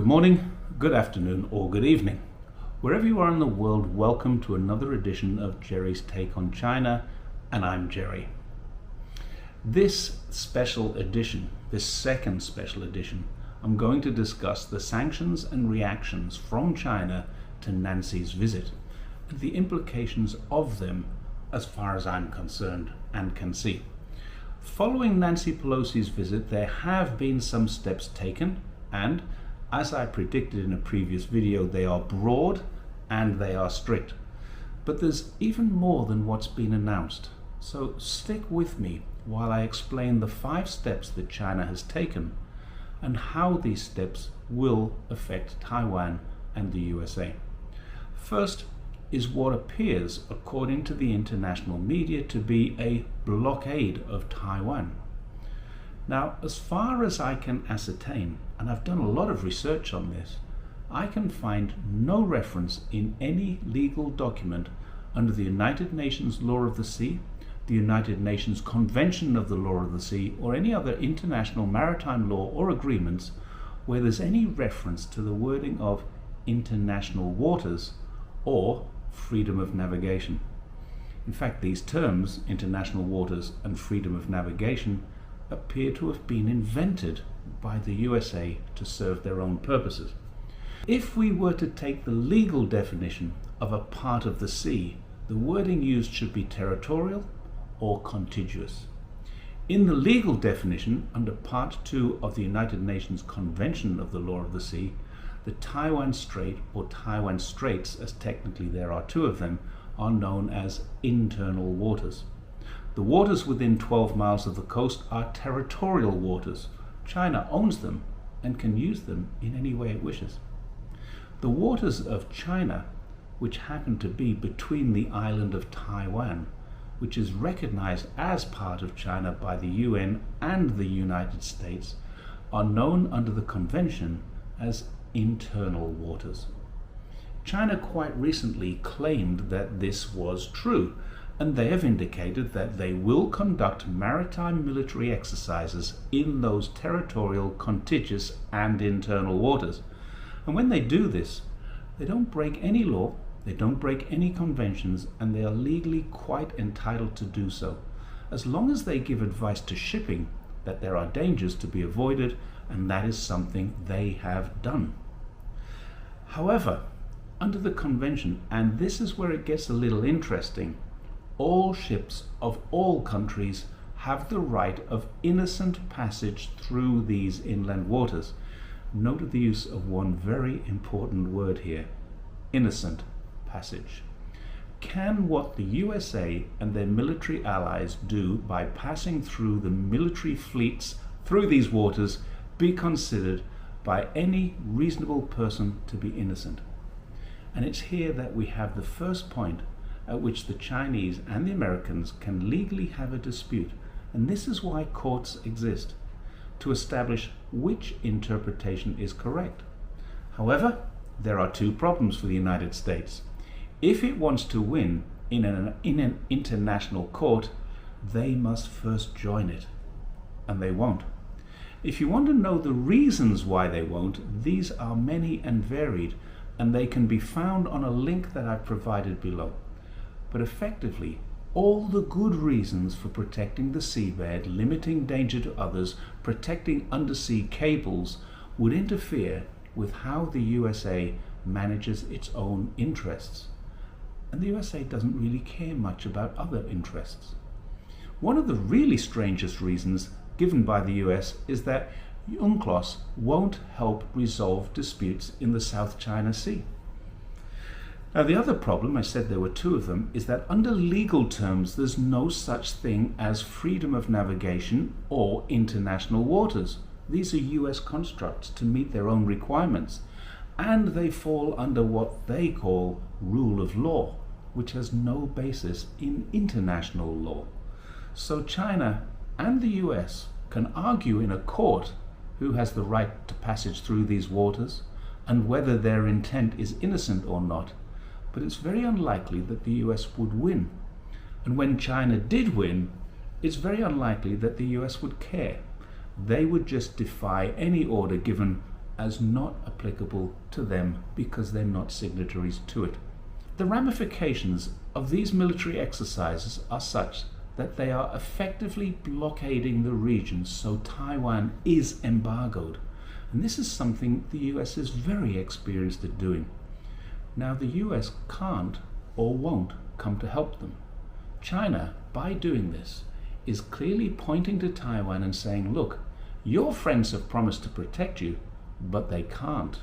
Good morning, good afternoon, or good evening. Wherever you are in the world, welcome to another edition of Jerry's Take on China, and I'm Jerry. This special edition, this second special edition, I'm going to discuss the sanctions and reactions from China to Nancy's visit, and the implications of them as far as I'm concerned and can see. Following Nancy Pelosi's visit, there have been some steps taken, and as I predicted in a previous video, they are broad and they are strict. But there's even more than what's been announced. So stick with me while I explain the 5 steps that China has taken and how these steps will affect Taiwan and the USA. First is what appears, according to the international media, to be a blockade of Taiwan. Now, as far as I can ascertain, and I've done a lot of research on this, I can find no reference in any legal document under the United Nations Law of the Sea, the United Nations Convention of the Law of the Sea, or any other international maritime law or agreements where there's any reference to the wording of international waters or freedom of navigation. In fact, these terms, international waters and freedom of navigation, appear to have been invented by the USA to serve their own purposes. If we were to take the legal definition of a part of the sea, the wording used should be territorial or contiguous. In the legal definition, under Part 2 of the United Nations Convention of the Law of the Sea, the Taiwan Strait, or Taiwan Straits, as technically there are 2 of them, are known as internal waters. The waters within 12 miles of the coast are territorial waters. China owns them and can use them in any way it wishes. The waters of China, which happen to be between the island of Taiwan, which is recognized as part of China by the UN and the United States, are known under the convention as internal waters. China quite recently claimed that this was true, and they have indicated that they will conduct maritime military exercises in those territorial, contiguous and internal waters. And when they do this, they don't break any law, they don't break any conventions, and they are legally quite entitled to do so, as long as they give advice to shipping that there are dangers to be avoided, and that is something they have done. However, under the convention, and this is where it gets a little interesting, all ships of all countries have the right of innocent passage through these inland waters. Note the use of one very important word here: innocent passage. Can what the USA and their military allies do by passing through the military fleets through these waters be considered by any reasonable person to be innocent? And it's here that we have the first point at which the Chinese and the Americans can legally have a dispute, and this is why courts exist, to establish which interpretation is correct. However, there are 2 problems for the United States. If it wants to win in an international court, they must first join it, and they won't. If you want to know the reasons why they won't, these are many and varied, and they can be found on a link that I've provided below. But effectively, all the good reasons for protecting the seabed, limiting danger to others, protecting undersea cables, would interfere with how the USA manages its own interests. And the USA doesn't really care much about other interests. One of the really strangest reasons given by the US is that UNCLOS won't help resolve disputes in the South China Sea. Now, the other problem, I said there were 2 of them, is that under legal terms there's no such thing as freedom of navigation or international waters. These are US constructs to meet their own requirements, and they fall under what they call rule of law, which has no basis in international law. So China and the US can argue in a court who has the right to passage through these waters and whether their intent is innocent or not, but it's very unlikely that the US would win. And when China did win, it's very unlikely that the US would care. They would just defy any order given as not applicable to them because they're not signatories to it. The ramifications of these military exercises are such that they are effectively blockading the region, so Taiwan is embargoed. And this is something the US is very experienced at doing. Now, the US can't or won't come to help them. China, by doing this, is clearly pointing to Taiwan and saying, look, your friends have promised to protect you, but they can't.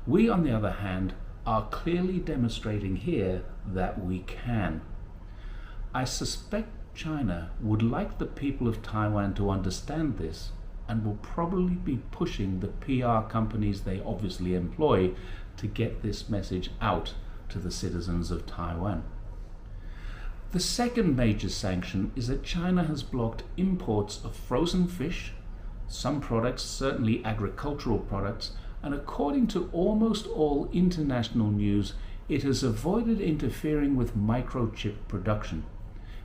We, on the other hand, are clearly demonstrating here that we can. I suspect China would like the people of Taiwan to understand this and will probably be pushing the PR companies they obviously employ to get this message out to the citizens of Taiwan. The second major sanction is that China has blocked imports of frozen fish, some products, certainly agricultural products, and according to almost all international news, it has avoided interfering with microchip production.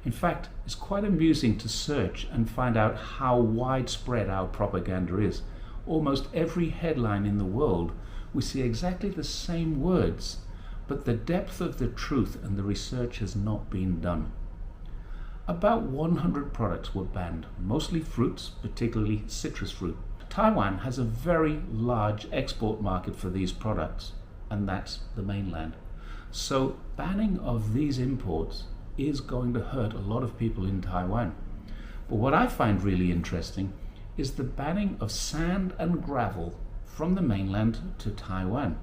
In fact, it's quite amusing to search and find out how widespread our propaganda is. Almost every headline in the world, we see exactly the same words, but the depth of the truth and the research has not been done. About 100 products were banned, mostly fruits, particularly citrus fruit. Taiwan has a very large export market for these products, and that's the mainland. So banning of these imports is going to hurt a lot of people in Taiwan. But what I find really interesting is the banning of sand and gravel from the mainland to Taiwan.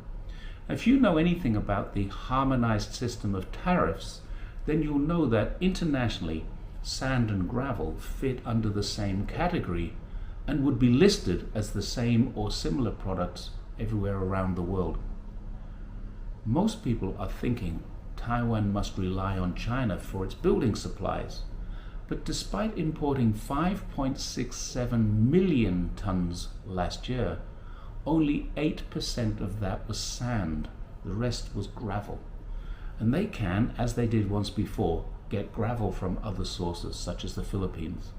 If you know anything about the harmonized system of tariffs, then you'll know that internationally sand and gravel fit under the same category and would be listed as the same or similar products everywhere around the world. Most people are thinking Taiwan must rely on China for its building supplies, but despite importing 5.67 million tons last year, only 8% of that was sand, the rest was gravel. And they can, as they did once before, get gravel from other sources, such as the Philippines.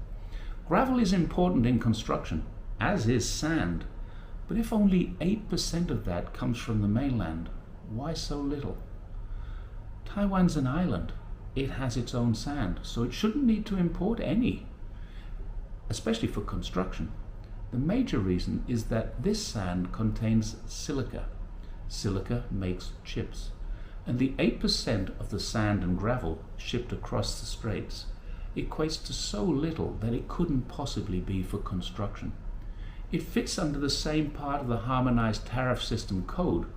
Gravel is important in construction, as is sand, but if only 8% of that comes from the mainland, why so little? Taiwan's an island. It has its own sand, so it shouldn't need to import any, especially for construction. The major reason is that this sand contains silica. Silica makes chips, and the 8% of the sand and gravel shipped across the straits equates to so little that it couldn't possibly be for construction. It fits under the same part of the harmonized tariff system code,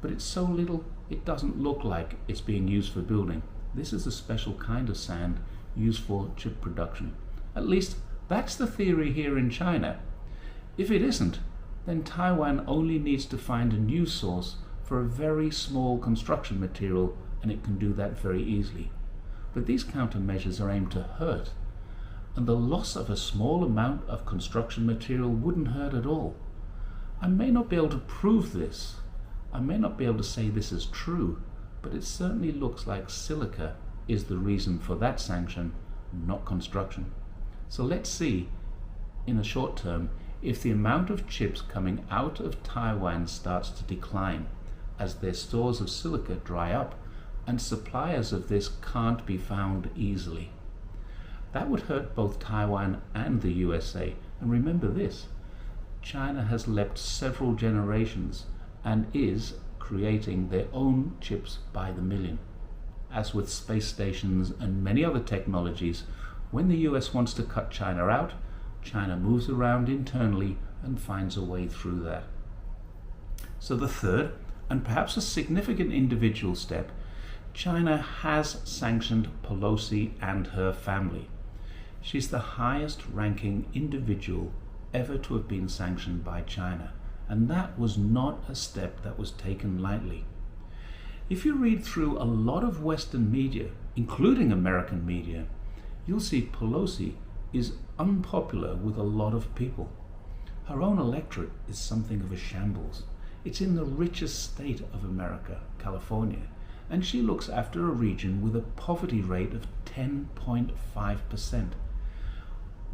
but it's so little it doesn't look like it's being used for building. This is a special kind of sand used for chip production. At least that's the theory here in China. If it isn't, then Taiwan only needs to find a new source for a very small construction material, and it can do that very easily. But these countermeasures are aimed to hurt, and the loss of a small amount of construction material wouldn't hurt at all. I may not be able to prove this, I may not be able to say this is true, but it certainly looks like silica is the reason for that sanction, not construction. So let's see, in the short term, if the amount of chips coming out of Taiwan starts to decline as their stores of silica dry up and suppliers of this can't be found easily. That would hurt both Taiwan and the USA. And remember this, China has leapt several generations and is creating their own chips by the million. As with space stations and many other technologies, when the US wants to cut China out, China moves around internally and finds a way through that. So the third, and perhaps a significant individual step, China has sanctioned Pelosi and her family. She's the highest ranking individual ever to have been sanctioned by China. And that was not a step that was taken lightly. If you read through a lot of Western media, including American media, you'll see Pelosi is unpopular with a lot of people. Her own electorate is something of a shambles. It's in the richest state of America, California, and she looks after a region with a poverty rate of 10.5%.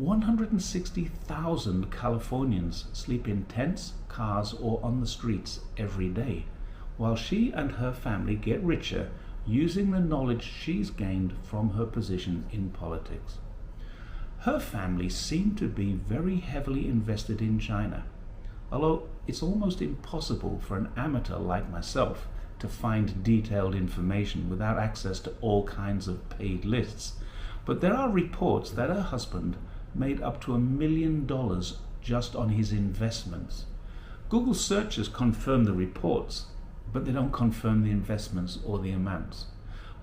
160,000 Californians sleep in tents, cars, or on the streets every day, while she and her family get richer using the knowledge she's gained from her position in politics. Her family seem to be very heavily invested in China, although it's almost impossible for an amateur like myself to find detailed information without access to all kinds of paid lists. But there are reports that her husband made up to $1 million just on his investments. Google searches confirm the reports, but they don't confirm the investments or the amounts.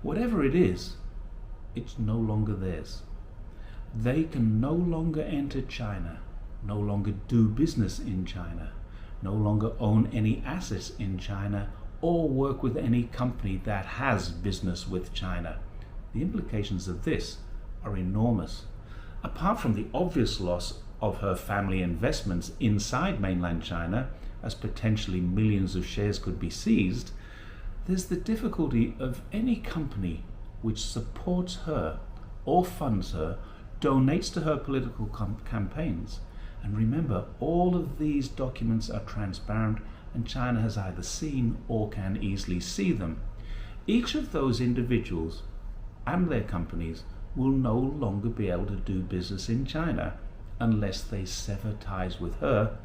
Whatever it is, it's no longer theirs. They can no longer enter China, no longer do business in China, no longer own any assets in China, or work with any company that has business with China. The implications of this are enormous. Apart from the obvious loss of her family investments inside mainland China, as potentially millions of shares could be seized, there's the difficulty of any company which supports her or funds her, donates to her political campaigns. And remember, all of these documents are transparent, and China has either seen or can easily see them. Each of those individuals and their companies will no longer be able to do business in China unless they sever ties with her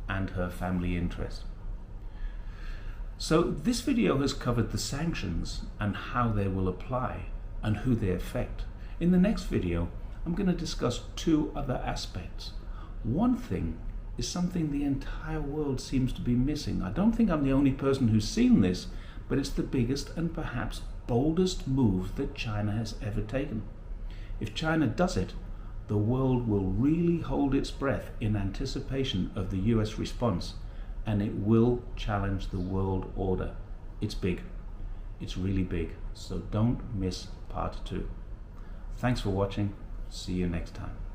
and her family interest. So this video has covered the sanctions and how they will apply and who they affect. In the next video, I'm going to discuss two other aspects. One thing is something the entire world seems to be missing. I don't think I'm the only person who's seen this, but it's the biggest and perhaps boldest move that China has ever taken. If China does it, the world will really hold its breath in anticipation of the US response, and it will challenge the world order. It's big. It's really big. So don't miss part 2. Thanks for watching. See you next time.